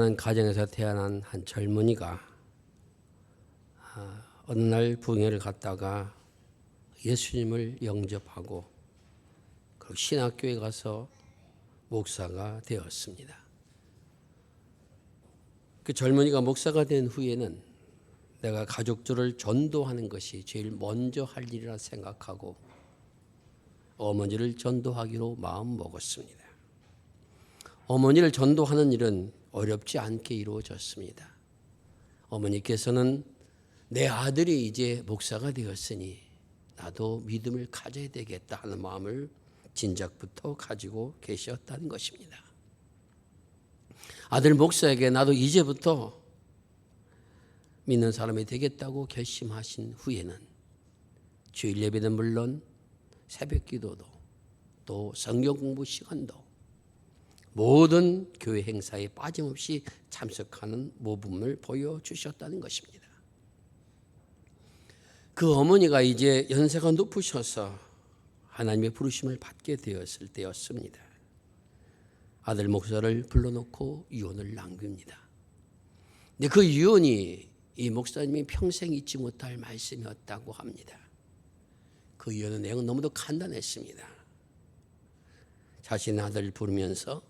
가정에서 태어난 한 젊은이가 어느 날 부흥회를 갔다가 예수님을 영접하고 그 신학교에 가서 목사가 되었습니다. 그 젊은이가 목사가 된 후에는 내가 가족들을 전도하는 것이 제일 먼저 할 일이라 생각하고 어머니를 전도하기로 마음 먹었습니다. 어머니를 전도하는 일은 어렵지 않게 이루어졌습니다. 어머니께서는 내 아들이 이제 목사가 되었으니 나도 믿음을 가져야 되겠다 하는 마음을 진작부터 가지고 계셨다는 것입니다. 아들 목사에게 나도 이제부터 믿는 사람이 되겠다고 결심하신 후에는 주일 예배는 물론 새벽 기도도 또 성경 공부 시간도 모든 교회 행사에 빠짐없이 참석하는 모범을 보여주셨다는 것입니다. 그 어머니가 이제 연세가 높으셔서 하나님의 부르심을 받게 되었을 때였습니다. 아들 목사를 불러놓고 유언을 남깁니다. 근데 그 유언이 이 목사님이 평생 잊지 못할 말씀이었다고 합니다. 그 유언의 내용은 너무도 간단했습니다. 자신의 아들을 부르면서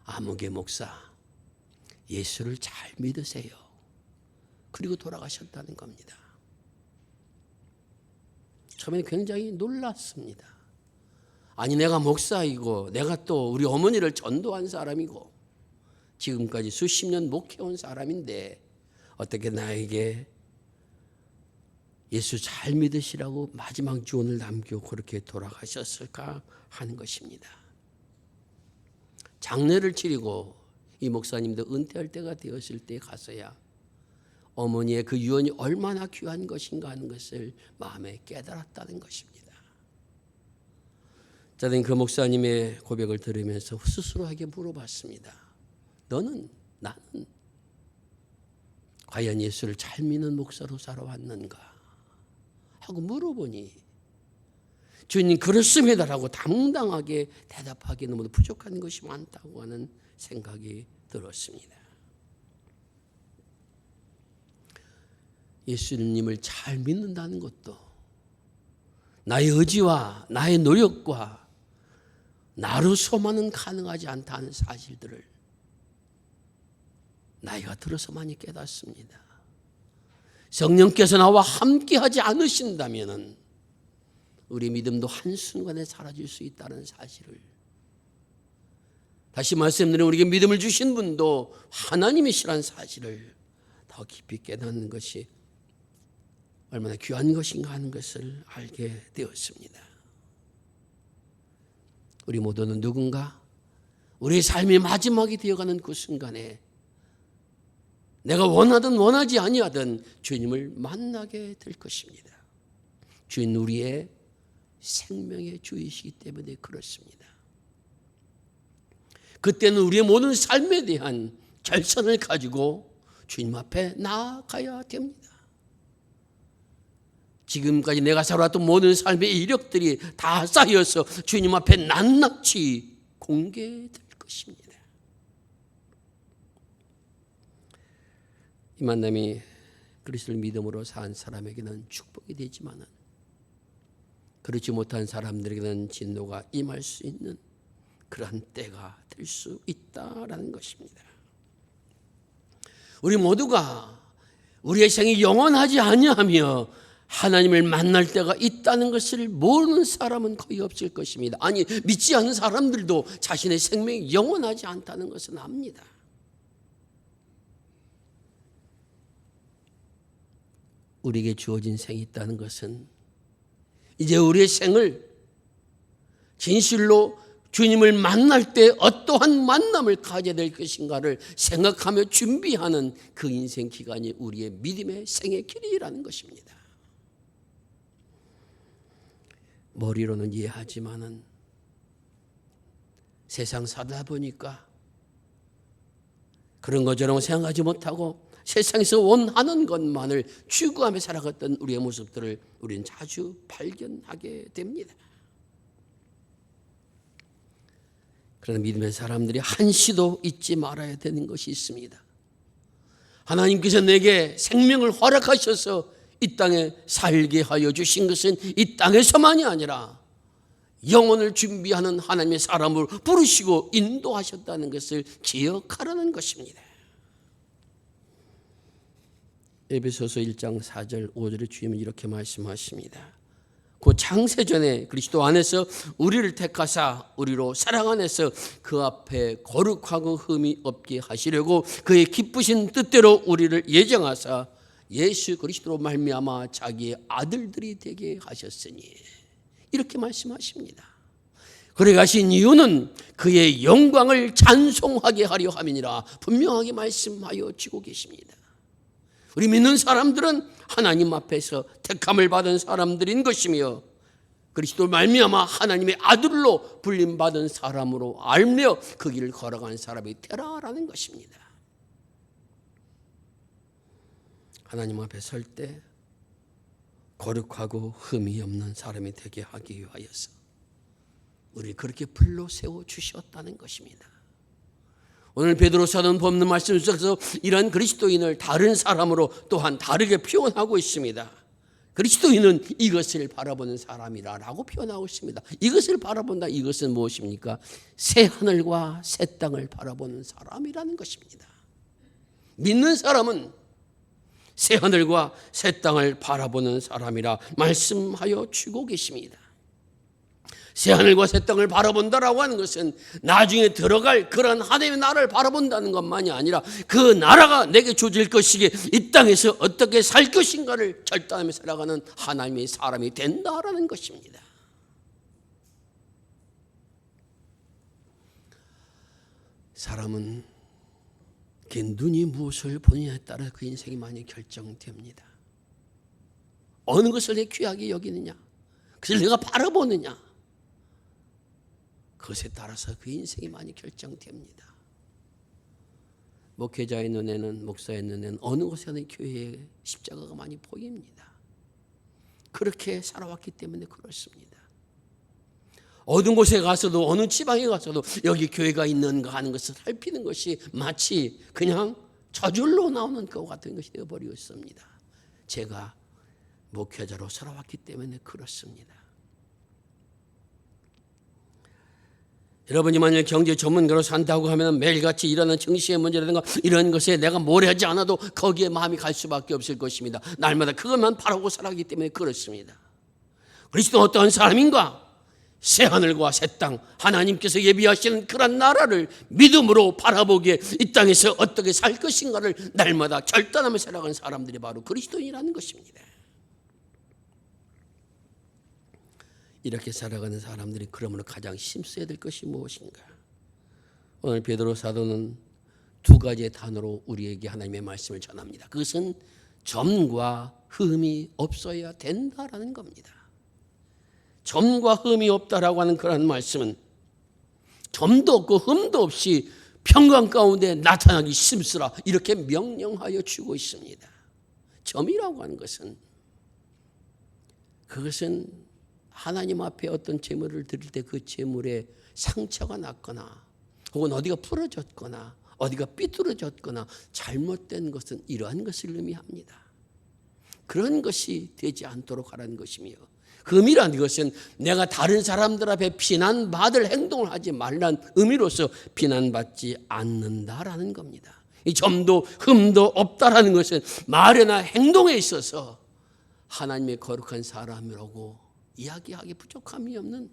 아무개 목사, 예수를 잘 믿으세요. 그리고 돌아가셨다는 겁니다. 처음에는 굉장히 놀랐습니다. 아니 내가 목사이고 내가 또 우리 어머니를 전도한 사람이고 지금까지 수십 년 목회온 사람인데 어떻게 나에게 예수 잘 믿으시라고 마지막 유언을 남기고 그렇게 돌아가셨을까 하는 것입니다. 장례를 치르고 이 목사님도 은퇴할 때가 되었을 때 가서야 어머니의 그 유언이 얼마나 귀한 것인가 하는 것을 마음에 깨달았다는 것입니다. 저는 그 목사님의 고백을 들으면서 스스로에게 물어봤습니다. 나는 과연 예수를 잘 믿는 목사로 살아왔는가 하고 물어보니 주님 그렇습니다라고 당당하게 대답하기 너무 부족한 것이 많다고 하는 생각이 들었습니다. 예수님을 잘 믿는다는 것도 나의 의지와 나의 노력과 나로서만은 가능하지 않다는 사실들을 나이가 들어서 많이 깨닫습니다. 성령께서 나와 함께하지 않으신다면 우리 믿음도 한순간에 사라질 수 있다는 사실을 다시 말씀드리면 우리에게 믿음을 주신 분도 하나님이시라는 사실을 더 깊이 깨닫는 것이 얼마나 귀한 것인가 하는 것을 알게 되었습니다. 우리 모두는 누군가 우리의 삶의 마지막이 되어가는 그 순간에 내가 원하든 원하지 아니하든 주님을 만나게 될 것입니다. 주인 우리의 생명의 주이시기 때문에 그렇습니다. 그때는 우리의 모든 삶에 대한 결산을 가지고 주님 앞에 나아가야 됩니다. 지금까지 내가 살아왔던 모든 삶의 이력들이 다 쌓여서 주님 앞에 낱낱이 공개될 것입니다. 이 만남이 그리스도를 믿음으로 산 사람에게는 축복이 되지만 그렇지 못한 사람들에게는 진노가 임할 수 있는 그러한 때가 될 수 있다라는 것입니다. 우리 모두가 우리의 생이 영원하지 아니하며 하나님을 만날 때가 있다는 것을 모르는 사람은 거의 없을 것입니다. 아니 믿지 않는 사람들도 자신의 생명이 영원하지 않다는 것은 압니다. 우리에게 주어진 생이 있다는 것은 이제 우리의 생을 진실로 주님을 만날 때 어떠한 만남을 가져야 될 것인가를 생각하며 준비하는 그 인생 기간이 우리의 믿음의 생의 길이라는 것입니다. 머리로는 이해하지만은 세상 살다 보니까 그런 것처럼 생각하지 못하고 세상에서 원하는 것만을 추구하며 살아갔던 우리의 모습들을 우리는 자주 발견하게 됩니다. 그러나 믿음의 사람들이 한시도 잊지 말아야 되는 것이 있습니다. 하나님께서 내게 생명을 허락하셔서 이 땅에 살게 하여 주신 것은 이 땅에서만이 아니라 영혼을 준비하는 하나님의 사람을 부르시고 인도하셨다는 것을 기억하라는 것입니다. 에베소서 1장 4절 5절에 주님은 이렇게 말씀하십니다. 그 창세전에 그리스도 안에서 우리를 택하사 우리로 사랑 안에서 그 앞에 거룩하고 흠이 없게 하시려고 그의 기쁘신 뜻대로 우리를 예정하사 예수 그리스도로 말미암아 자기의 아들들이 되게 하셨으니, 이렇게 말씀하십니다. 그래 가신 이유는 그의 영광을 찬송하게 하려 함이니라 분명하게 말씀하여 주고 계십니다. 우리 믿는 사람들은 하나님 앞에서 택함을 받은 사람들인 것이며 그리스도 말미암아 하나님의 아들로 불림받은 사람으로 알며 그 길을 걸어가는 사람이 되라라는 것입니다. 하나님 앞에 설 때 거룩하고 흠이 없는 사람이 되게 하기 위하여서 우리 그렇게 불러 세워 주셨다는 것입니다. 오늘 베드로 사도는 본문 말씀 속에서 이런 그리스도인을 다른 사람으로 또한 다르게 표현하고 있습니다. 그리스도인은 이것을 바라보는 사람이라고 표현하고 있습니다. 이것을 바라본다, 이것은 무엇입니까? 새 하늘과 새 땅을 바라보는 사람이라는 것입니다. 믿는 사람은 새 하늘과 새 땅을 바라보는 사람이라 말씀하여 주고 계십니다. 새 하늘과 새 땅을 바라본다라고 하는 것은 나중에 들어갈 그런 하나님의 나라를 바라본다는 것만이 아니라 그 나라가 내게 주어질 것이기에 이 땅에서 어떻게 살 것인가를 결단하며 살아가는 하나님의 사람이 된다라는 것입니다. 사람은 그 눈이 무엇을 보느냐에 따라 그 인생이 많이 결정됩니다. 어느 것을 내 귀하게 여기느냐, 그것을 내가 바라보느냐, 그것에 따라서 그 인생이 많이 결정됩니다. 목회자의 눈에는, 목사의 눈에는 어느 곳에나 교회의 십자가가 많이 보입니다. 그렇게 살아왔기 때문에 그렇습니다. 어떤 곳에 가서도, 어느 지방에 가서도 여기 교회가 있는가 하는 것을 살피는 것이 마치 그냥 저절로 나오는 것 같은 것이 되어버리고 있습니다. 제가 목회자로 살아왔기 때문에 그렇습니다. 여러분이 만약 경제 전문가로 산다고 하면 매일같이 일어나는 정치의 문제라든가 이런 것에 내가 뭘 하지 않아도 거기에 마음이 갈 수밖에 없을 것입니다. 날마다 그것만 바라보고 살아가기 때문에 그렇습니다. 그리스도는 어떠한 사람인가? 새 하늘과 새 땅, 하나님께서 예비하시는 그런 나라를 믿음으로 바라보기에 이 땅에서 어떻게 살 것인가를 날마다 결단하며 살아가는 사람들이 바로 그리스도인이라는 것입니다. 이렇게 살아가는 사람들이 그러므로 가장 힘써야 될 것이 무엇인가? 오늘 베드로 사도는 두 가지의 단어로 우리에게 하나님의 말씀을 전합니다. 그것은 점과 흠이 없어야 된다라는 겁니다. 점과 흠이 없다라고 하는 그런 말씀은 점도 없고 흠도 없이 평강 가운데 나타나기 힘쓰라, 이렇게 명령하여 주고 있습니다. 점이라고 하는 것은, 그것은 하나님 앞에 어떤 제물을 드릴 때 그 제물에 상처가 났거나 혹은 어디가 부러졌거나 어디가 삐뚤어졌거나 잘못된 것은 이러한 것을 의미합니다. 그런 것이 되지 않도록 하라는 것이며, 흠이라는 것은 내가 다른 사람들 앞에 비난받을 행동을 하지 말라는 의미로서 비난받지 않는다라는 겁니다. 이 점도 흠도 없다라는 것은 말이나 행동에 있어서 하나님의 거룩한 사람이라고 이야기하기 부족함이 없는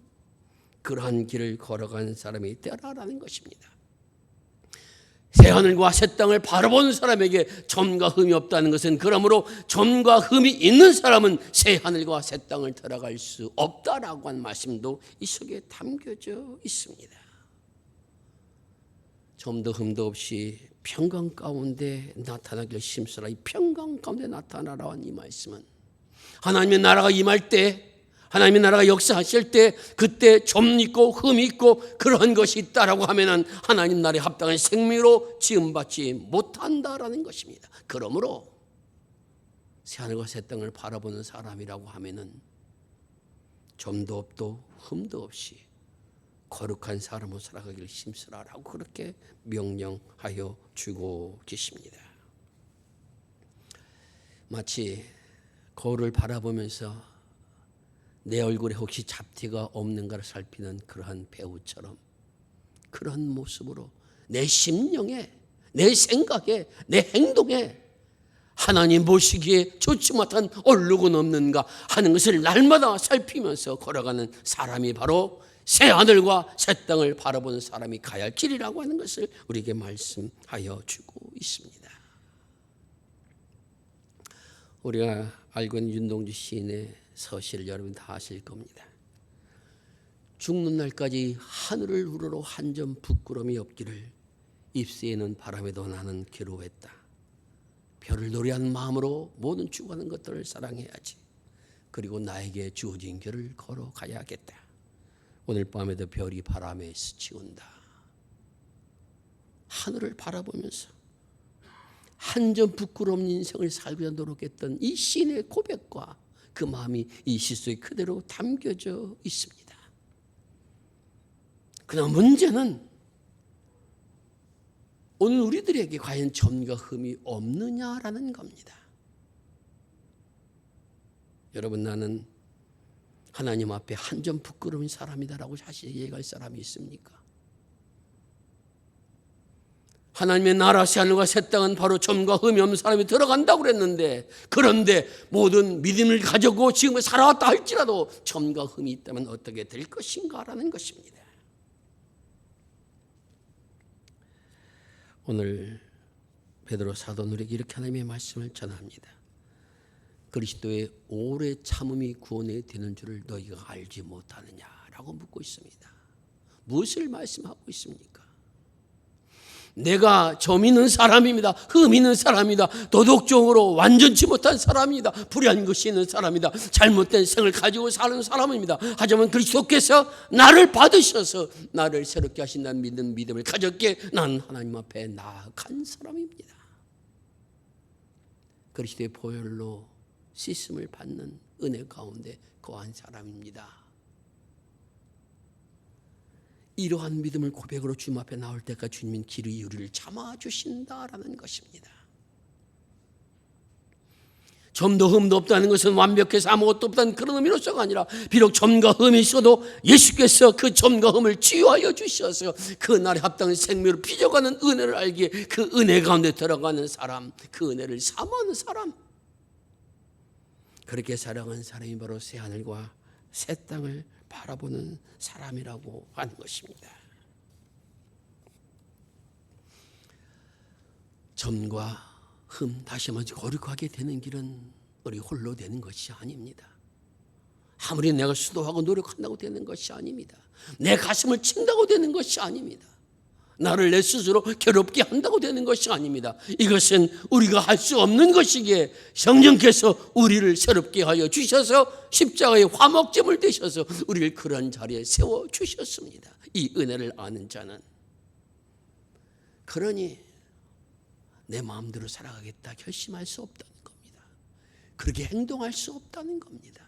그러한 길을 걸어간 사람이 되라라는 것입니다. 새하늘과 새 땅을 바라보는 사람에게 점과 흠이 없다는 것은, 그러므로 점과 흠이 있는 사람은 새하늘과 새 땅을 들어갈 수 없다라고 하는 말씀도 이 속에 담겨져 있습니다. 점도 흠도 없이 평강 가운데 나타나길 힘쓰라. 이 평강 가운데 나타나라는 이 말씀은 하나님의 나라가 임할 때, 하나님의 나라가 역사하실 때 그때 점 있고 흠이 있고 그런 것이 있다라고 하면은 하나님 나라에 합당한 생명으로 지음받지 못한다라는 것입니다. 그러므로 새하늘과 새 땅을 바라보는 사람이라고 하면은 점도 없고 흠도 없이 거룩한 사람으로 살아가기를 힘쓰라라고 그렇게 명령하여 주고 계십니다. 마치 거울을 바라보면서 내 얼굴에 혹시 잡티가 없는가를 살피는 그러한 배우처럼 그런 모습으로 내 심령에, 내 생각에, 내 행동에 하나님 보시기에 좋지 못한 얼룩은 없는가 하는 것을 날마다 살피면서 걸어가는 사람이 바로 새 하늘과 새 땅을 바라보는 사람이 가야 할 길이라고 하는 것을 우리에게 말씀하여 주고 있습니다. 우리가 알고 있는 윤동주 시인의 서시를 여러분 다 아실 겁니다. 죽는 날까지 하늘을 우러러 한 점 부끄러움이 없기를 입새에는 바람에도 나는 괴로웠다. 별을 노래한 마음으로 모든 죽어가는 것들을 사랑해야지. 그리고 나에게 주어진 길을 걸어가야겠다. 오늘 밤에도 별이 바람에 스치운다. 하늘을 바라보면서 한 점 부끄러운 인생을 살고자 노력했던 이 시인의 고백과 그 마음이 이 시 속에 그대로 담겨져 있습니다. 그러나 문제는 오늘 우리들에게 과연 점과 흠이 없느냐라는 겁니다. 여러분, 나는 하나님 앞에 한 점 부끄러운 사람이다라고 자신이 얘기할 사람이 있습니까? 하나님의 나라 새 하늘과 새 땅은 바로 점과 흠이 없는 사람이 들어간다고 그랬는데, 그런데 모든 믿음을 가지고 지금 살아왔다 할지라도 점과 흠이 있다면 어떻게 될 것인가라는 것입니다. 오늘 베드로 사도는 우리에게 이렇게 하나님의 말씀을 전합니다. 그리스도의 오래 참음이 구원에 되는 줄을 너희가 알지 못하느냐라고 묻고 있습니다. 무엇을 말씀하고 있습니까? 내가 점 있는 사람입니다. 흠 있는 사람이다. 도덕적으로 완전치 못한 사람이다. 불의한 것이 있는 사람이다. 잘못된 생을 가지고 사는 사람입니다. 하지만 그리스도께서 나를 받으셔서 나를 새롭게 하신다는 믿음을 가졌기에 난 하나님 앞에 나아간 사람입니다. 그리스도의 보혈로 씻음을 받는 은혜 가운데 거한 사람입니다. 이러한 믿음을 고백으로 주님 앞에 나올 때까지 주님은 길의 우리를 참아주신다라는 것입니다. 점도 흠도 없다는 것은 완벽해서 아무것도 없다는 그런 의미로서가 아니라 비록 점과 흠이 있어도 예수께서 그 점과 흠을 치유하여 주셔서 그 날에 합당한 생명으로 빚어가는 은혜를 알기에 그 은혜 가운데 들어가는 사람, 그 은혜를 사모하는 사람, 그렇게 살아가는 사람이 바로 새 하늘과 새 땅을 바라보는 사람이라고 하는 것입니다. 점과 흠, 다시 한번 거룩하게 되는 길은 우리 홀로 되는 것이 아닙니다. 아무리 내가 수도하고 노력한다고 되는 것이 아닙니다. 내 가슴을 친다고 되는 것이 아닙니다. 나를 내 스스로 괴롭게 한다고 되는 것이 아닙니다. 이것은 우리가 할 수 없는 것이기에 성령께서 우리를 새롭게 하여 주셔서 십자가의 화목제물 되셔서 우리를 그런 자리에 세워주셨습니다. 이 은혜를 아는 자는. 그러니 내 마음대로 살아가겠다 결심할 수 없다는 겁니다. 그렇게 행동할 수 없다는 겁니다.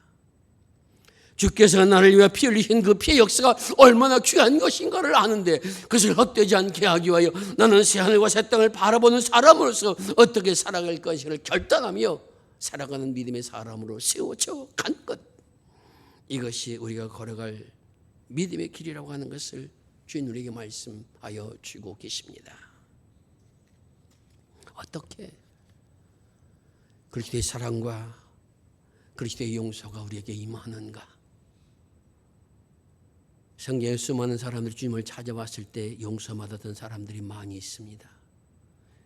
주께서 나를 위해 피 흘리신 그 피의 역사가 얼마나 귀한 것인가를 아는데 그것을 헛되지 않게 하기 위하여 나는 새하늘과 새 땅을 바라보는 사람으로서 어떻게 살아갈 것을 결단하며 살아가는 믿음의 사람으로 세워져 간 것, 이것이 우리가 걸어갈 믿음의 길이라고 하는 것을 주인 우리에게 말씀하여 주고 계십니다. 어떻게 그리스도의 사랑과 그리스도의 용서가 우리에게 임하는가? 성경에 수많은 사람들이 주님을 찾아왔을 때 용서받았던 사람들이 많이 있습니다.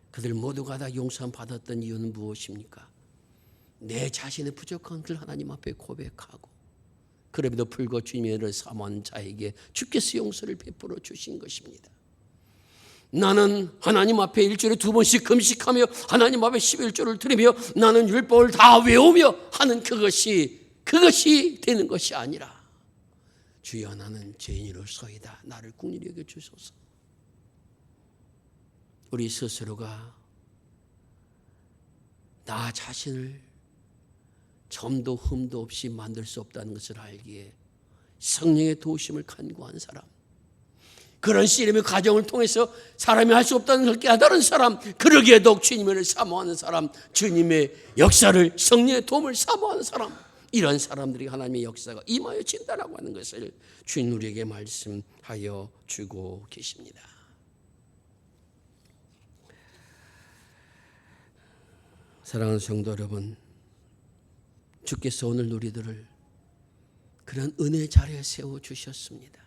그들 모두가 다 용서받았던 이유는 무엇입니까? 내 자신의 부족한 걸 하나님 앞에 고백하고 그럼에도 불구하고 주님의 은혜를 사모한 자에게 주께서 용서를 베풀어 주신 것입니다. 나는 하나님 앞에 일주일에 2번씩 금식하며 하나님 앞에 11조를 드리며 나는 율법을 다 외우며 하는 그것이 되는 것이 아니라 주여 나는 죄인으로서이다. 나를 긍휼히 여겨 주소서. 우리 스스로가 나 자신을 점도 흠도 없이 만들 수 없다는 것을 알기에 성령의 도우심을 간구한 사람, 그런 씨름의 과정을 통해서 사람이 할 수 없다는 걸 깨달은 사람, 그러기에 더욱 주님을 사모하는 사람, 주님의 역사를, 성령의 도움을 사모하는 사람, 이런 사람들이 하나님의 역사가 임하여 진다라고 하는 것을 주님 우리에게 말씀하여 주고 계십니다. 사랑하는 성도 여러분, 주께서 오늘 우리들을 그런 은혜의 자리에 세워주셨습니다.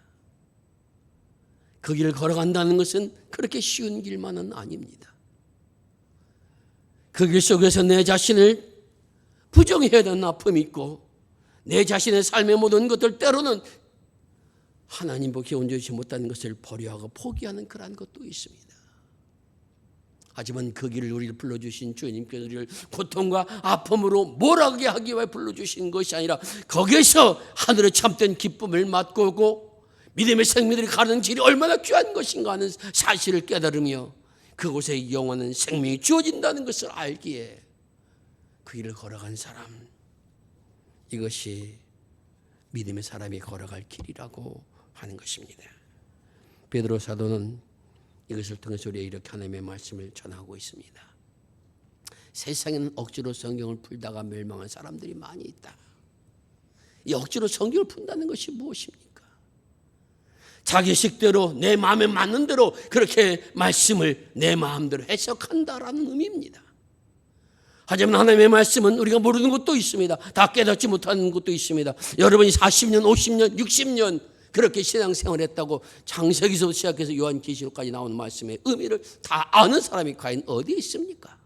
그 길을 걸어간다는 것은 그렇게 쉬운 길만은 아닙니다. 그 길 속에서 내 자신을 부정해야 되는 아픔이 있고, 내 자신의 삶의 모든 것들 때로는 하나님 보기에 온전히 못하는 것을 버려하고 포기하는 그러한 것도 있습니다. 하지만 그 길을 우리를 불러주신 주님께서 우리를 고통과 아픔으로 몰아가게 하기 위해 불러주신 것이 아니라 거기에서 하늘에 참된 기쁨을 맛고 오고 믿음의 생명들이 가는 길이 얼마나 귀한 것인가 하는 사실을 깨달으며 그곳에 영원한 생명이 주어진다는 것을 알기에 그 길을 걸어간 사람, 이것이 믿음의 사람이 걸어갈 길이라고 하는 것입니다. 베드로 사도는 이것을 통해서 우리에게 이렇게 하나님의 말씀을 전하고 있습니다. 세상에는 억지로 성경을 풀다가 멸망한 사람들이 많이 있다. 이 억지로 성경을 푼다는 것이 무엇입니까? 자기 식대로 내 마음에 맞는 대로 그렇게 말씀을 내 마음대로 해석한다라는 의미입니다. 하지만 하나님의 말씀은 우리가 모르는 것도 있습니다. 다 깨닫지 못하는 것도 있습니다. 여러분이 40년, 50년, 60년 그렇게 신앙생활을 했다고 창세기에서 시작해서 요한계시록까지 나오는 말씀의 의미를 다 아는 사람이 과연 어디 있습니까?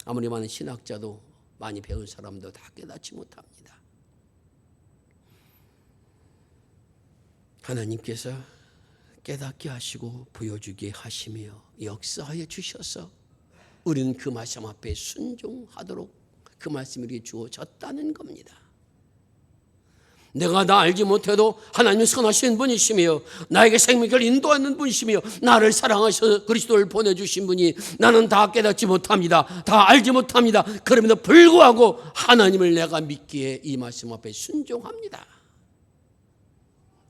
아무리 많은 신학자도 많이 배운 사람도 다 깨닫지 못합니다. 하나님께서 깨닫게 하시고 보여주게 하시며 역사하여 주셔서 우리는 그 말씀 앞에 순종하도록 그 말씀이 우리에게 주어졌다는 겁니다. 내가 나 알지 못해도 하나님은 선하신 분이시며 나에게 생명을 인도하는 분이시며 나를 사랑하셔서 그리스도를 보내주신 분이 나는 다 깨닫지 못합니다. 다 알지 못합니다. 그럼에도 불구하고 하나님을 내가 믿기에 이 말씀 앞에 순종합니다.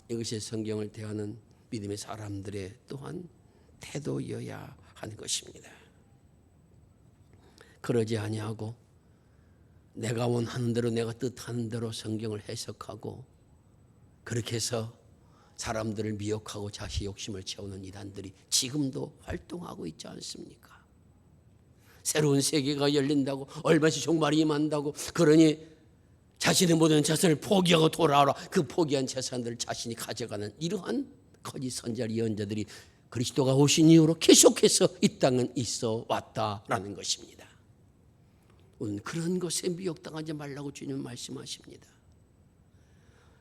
이것이 성경을 대하는 믿음의 사람들의 또한 태도여야 하는 것입니다. 그러지 아니하고 내가 원하는 대로 내가 뜻하는 대로 성경을 해석하고 그렇게 해서 사람들을 미혹하고 자기 욕심을 채우는 이단들이 지금도 활동하고 있지 않습니까? 새로운 세계가 열린다고 얼마씩 종말이 임한다고 그러니 자신의 모든 재산을 포기하고 돌아오라. 그 포기한 재산들을 자신이 가져가는 이러한 거짓 선지자 예언자들이 그리스도가 오신 이후로 계속해서 이 땅은 있어 왔다라는 것입니다. 오늘 그런 것에 미혹당하지 말라고 주님 말씀하십니다.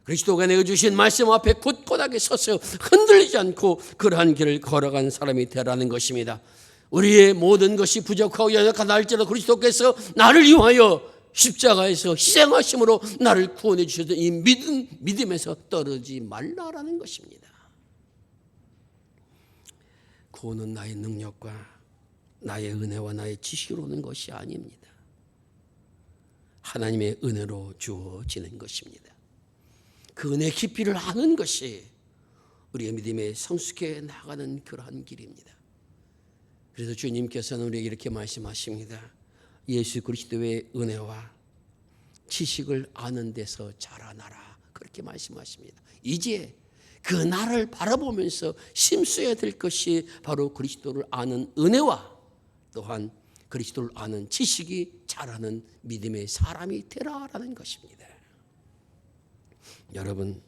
그리스도가 내게 주신 말씀 앞에 굳건하게 서서 흔들리지 않고 그러한 길을 걸어간 사람이 되라는 것입니다. 우리의 모든 것이 부족하고 연약하다 할지라도 그리스도께서 나를 위하여 십자가에서 희생하심으로 나를 구원해 주셔서 이 믿음에서 떨어지지 말라라는 것입니다. 구원은 나의 능력과 나의 은혜와 나의 지식으로 오는 것이 아닙니다. 하나님의 은혜로 주어지는 것입니다. 그 은혜의 깊이를 아는 것이 우리의 믿음에 성숙해 나가는 그러한 길입니다. 그래서 주님께서는 우리에게 이렇게 말씀하십니다. 예수 그리스도의 은혜와 지식을 아는 데서 자라나라. 그렇게 말씀하십니다. 이제 그 나를 바라보면서 심수해야 될 것이 바로 그리스도를 아는 은혜와 또한 그리스도를 아는 지식이 자라는 믿음의 사람이 되라라는 것입니다. 여러분,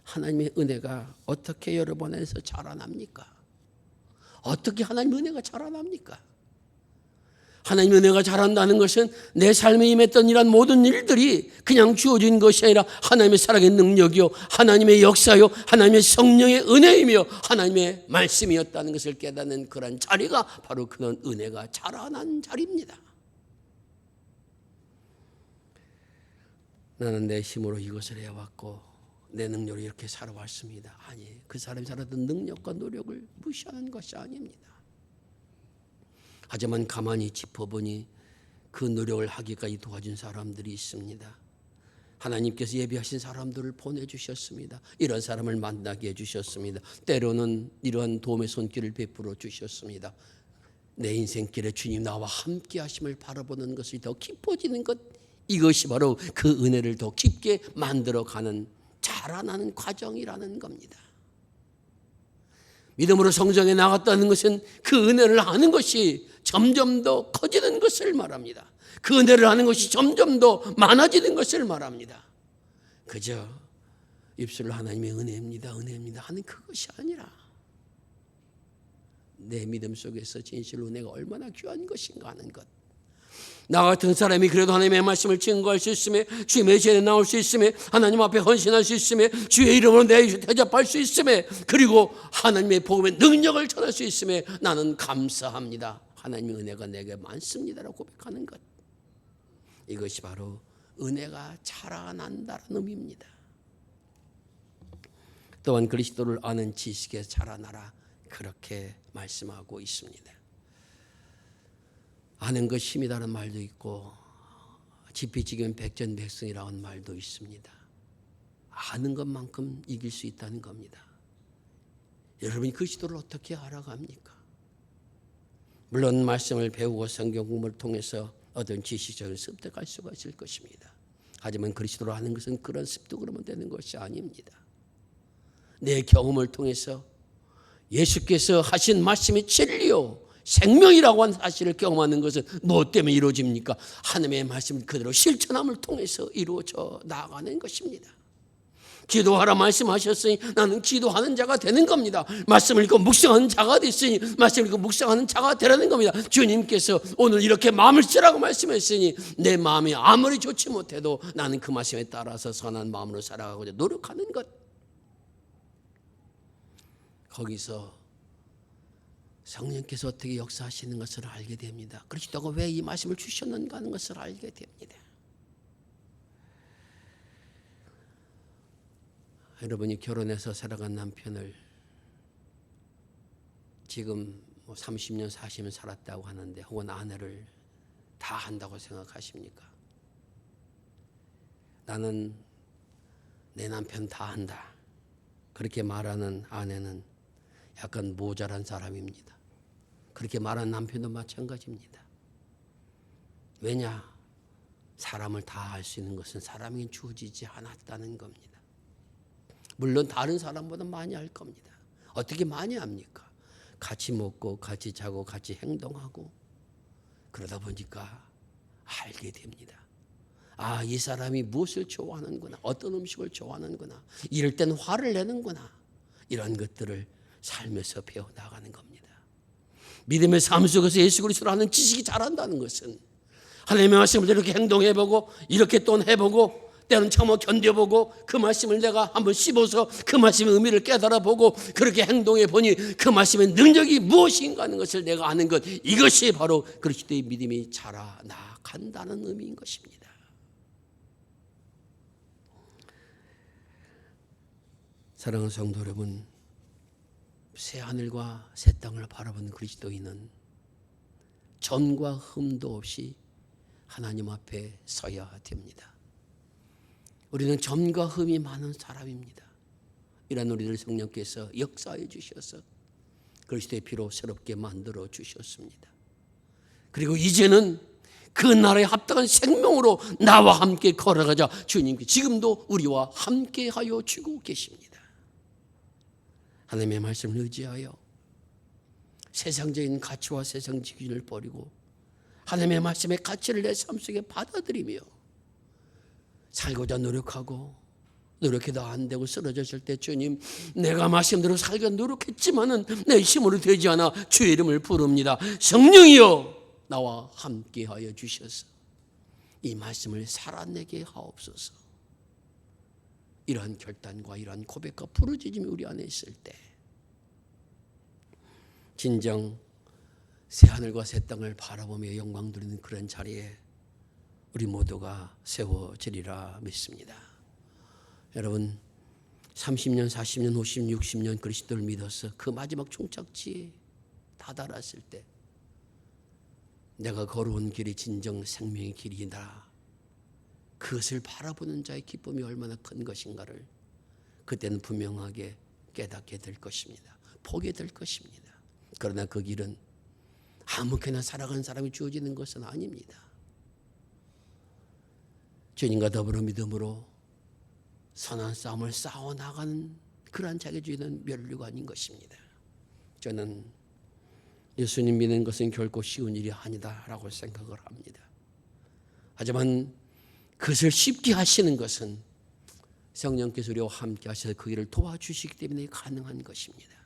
하나님의 은혜가 어떻게 여러분 안에서 자라납니까? 어떻게 하나님의 은혜가 자라납니까? 하나님의 은혜가 자란다는 것은 내 삶에 임했던 이런 모든 일들이 그냥 주어진 것이 아니라 하나님의 사랑의 능력이요, 하나님의 역사요, 하나님의 성령의 은혜이며 하나님의 말씀이었다는 것을 깨닫는 그런 자리가 바로 그런 은혜가 자라난 자리입니다. 나는 내 힘으로 이것을 해왔고 내 능력으로 이렇게 살아왔습니다. 아니, 그 사람이 살았던 능력과 노력을 무시하는 것이 아닙니다. 하지만 가만히 짚어보니 그 노력을 하기까지 도와준 사람들이 있습니다. 하나님께서 예비하신 사람들을 보내주셨습니다. 이런 사람을 만나게 해주셨습니다. 때로는 이러한 도움의 손길을 베풀어 주셨습니다. 내 인생길에 주님 나와 함께 하심을 바라보는 것이 더 깊어지는 것, 이것이 바로 그 은혜를 더 깊게 만들어가는 자라나는 과정이라는 겁니다. 믿음으로 성장해 나갔다는 것은 그 은혜를 아는 것이 점점 더 커지는 것을 말합니다. 그 은혜를 아는 것이 점점 더 많아지는 것을 말합니다. 그저 입술로 하나님의 은혜입니다, 은혜입니다 하는 그것이 아니라 내 믿음 속에서 진실로 은혜가 얼마나 귀한 것인가 하는 것. 나 같은 사람이 그래도 하나님의 말씀을 증거할 수 있음에, 주의 메시지에 나올 수 있음에, 하나님 앞에 헌신할 수 있음에, 주의 이름으로 내 인생 대접할 수 있음에, 그리고 하나님의 복음의 능력을 전할 수 있음에 나는 감사합니다, 하나님의 은혜가 내게 많습니다라고 고백하는 것. 이것이 바로 은혜가 자라난다는 의미입니다. 또한 그리스도를 아는 지식에 자라나라, 그렇게 말씀하고 있습니다. 아는 것 힘이라는 말도 있고 지피지기면 백전백승이라는 말도 있습니다. 아는 것만큼 이길 수 있다는 겁니다. 여러분이 그리스도를 어떻게 알아갑니까? 물론 말씀을 배우고 성경 공부를 통해서 어떤 지식적인 습득할 수가 있을 것입니다. 하지만 그리스도를 아는 것은 그런 습득으로만 되는 것이 아닙니다. 내 경험을 통해서 예수께서 하신 말씀이 진리요 생명이라고 하는 사실을 경험하는 것은 무엇 때문에 이루어집니까? 하나님의 말씀 그대로 실천함을 통해서 이루어져 나아가는 것입니다. 기도하라 말씀하셨으니 나는 기도하는 자가 되는 겁니다. 말씀을 읽고 묵상하는 자가 됐으니 말씀을 읽고 묵상하는 자가 되라는 겁니다. 주님께서 오늘 이렇게 마음을 쓰라고 말씀했으니 내 마음이 아무리 좋지 못해도 나는 그 말씀에 따라서 선한 마음으로 살아가고자 노력하는 것. 거기서 성령께서 어떻게 역사하시는 것을 알게 됩니다. 그리스도가 왜 이 말씀을 주셨는가 하는 것을 알게 됩니다. 여러분이 결혼해서 살아간 남편을 지금 30년 40년 살았다고 하는데, 혹은 아내를 다 한다고 생각하십니까? 나는 내 남편 다 한다, 그렇게 말하는 아내는 약간 모자란 사람입니다. 그렇게 말하는 남편도 마찬가지입니다. 왜냐? 사람을 다 할 수 있는 것은 사람에게 주어지지 않았다는 겁니다. 물론 다른 사람보다 많이 할 겁니다. 어떻게 많이 합니까? 같이 먹고 같이 자고 같이 행동하고 그러다 보니까 알게 됩니다. 아, 이 사람이 무엇을 좋아하는구나, 어떤 음식을 좋아하는구나, 이럴 땐 화를 내는구나, 이런 것들을 살면서 배워나가는 겁니다. 믿음의 삶 속에서 예수 그리스도를 아는 지식이 자란다는 것은 하나님의 말씀을 이렇게 행동해보고 이렇게 또 해보고 때로는 참아 견뎌보고 그 말씀을 내가 한번 씹어서 그 말씀의 의미를 깨달아보고 그렇게 행동해보니 그 말씀의 능력이 무엇인가 하는 것을 내가 아는 것, 이것이 바로 그리스도의 믿음이 자라나간다는 의미인 것입니다. 사랑하는 성도 여러분, 새 하늘과 새 땅을 바라보는 그리스도인은 전과 흠도 없이 하나님 앞에 서야 됩니다. 우리는 전과 흠이 많은 사람입니다. 이런 우리들 성령께서 역사해 주셔서 그리스도의 피로 새롭게 만들어 주셨습니다. 그리고 이제는 그 나라에 합당한 생명으로 나와 함께 걸어가자 주님께 지금도 우리와 함께하여 주고 계십니다. 하나님의 말씀을 의지하여 세상적인 가치와 세상적인 기준을 버리고 하나님의 말씀의 가치를 내 삶 속에 받아들이며 살고자 노력하고 노력해도 안 되고 쓰러졌을 때 주님, 내가 말씀대로 살려 노력했지만은 내 힘으로 되지 않아 주의 이름을 부릅니다. 성령이여 나와 함께하여 주셔서 이 말씀을 살아내게 하옵소서. 이러한 결단과 이러한 고백과 부르짖음이 우리 안에 있을 때 진정 새 하늘과 새 땅을 바라보며 영광 드리는 그런 자리에 우리 모두가 세워지리라 믿습니다. 여러분, 30년, 40년, 50년, 60년 그리스도를 믿어서 그 마지막 종착지에 다다랐을 때 내가 걸어온 길이 진정 생명의 길이다, 그것을 바라보는 자의 기쁨이 얼마나 큰 것인가를 그때는 분명하게 깨닫게 될 것입니다. 보게 될 것입니다. 그러나 그 길은 아무렇게나 살아가는 사람이 주어지는 것은 아닙니다. 주님과 더불어 믿음으로 선한 싸움을 싸워나가는 그러한 자기주의는 멸류가 아닌 것입니다. 저는 예수님 믿는 것은 결코 쉬운 일이 아니다라고 생각을 합니다. 하지만 그것을 쉽게 하시는 것은 성령께서 우리와 함께 하셔서 그 일을 도와주시기 때문에 가능한 것입니다.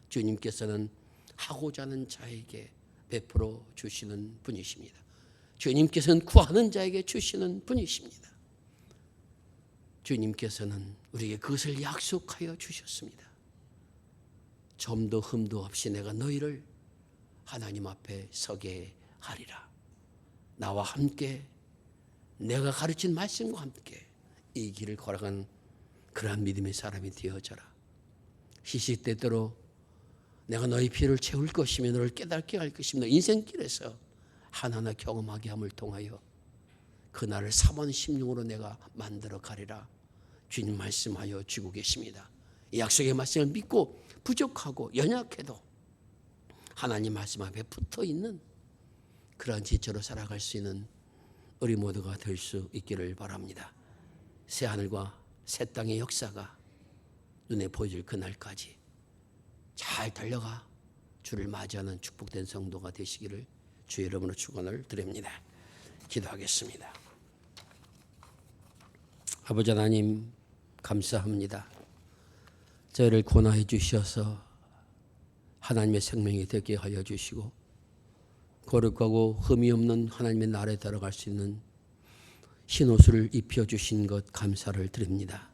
주님께서는 하고자 하는 자에게 베풀어 주시는 분이십니다. 주님께서는 구하는 자에게 주시는 분이십니다. 주님께서는 우리에게 그것을 약속하여 주셨습니다. 점도 흠도 없이 내가 너희를 하나님 앞에 서게 하리라. 나와 함께 내가 가르친 말씀과 함께 이 길을 걸어간 그러한 믿음의 사람이 되어져라. 시시때때로 내가 너희 피를 채울 것이며 너를 깨닫게 할 것이며 인생길에서 하나하나 경험하게 함을 통하여 그날을 3원 16으로 내가 만들어 가리라. 주님 말씀하여 주고 계십니다. 이 약속의 말씀을 믿고 부족하고 연약해도 하나님 말씀 앞에 붙어있는 그러한 지체로 살아갈 수 있는 우리 모두가 될 수 있기를 바랍니다. 새 하늘과 새 땅의 역사가 눈에 보여질 그날까지 잘 달려가 주를 맞이하는 축복된 성도가 되시기를 주의 이름으로 축원을 드립니다. 기도하겠습니다. 아버지 하나님 감사합니다. 저희를 권하해 주셔서 하나님의 생명이 되게 하여 주시고 거룩하고 흠이 없는 하나님의 나라에 들어갈 수 있는 흰옷을 입혀주신 것 감사를 드립니다.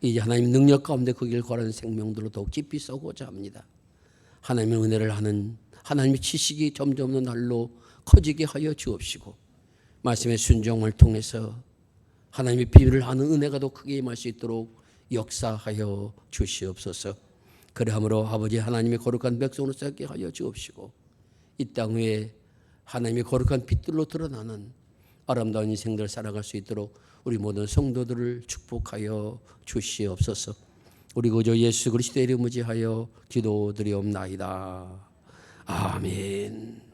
이제 하나님 능력 가운데 그 길 걸어가는 생명들로 더욱 깊이 쏘고자 합니다. 하나님의 은혜를 하는 하나님의 지식이 점점 더 날로 커지게 하여 주옵시고 말씀의 순종을 통해서 하나님의 비밀을 아는 은혜가 더 크게 임할 수 있도록 역사하여 주시옵소서. 그러함으로 아버지 하나님의 거룩한 백성으로 살게 하여 주옵시고 이 땅 위에 하나님의 거룩한 빛들로 드러나는 아름다운 인생들 살아갈 수 있도록 우리 모든 성도들을 축복하여 주시옵소서. 우리 구주 예수 그리스도의 이름을 지하여 기도드리옵나이다. 아멘.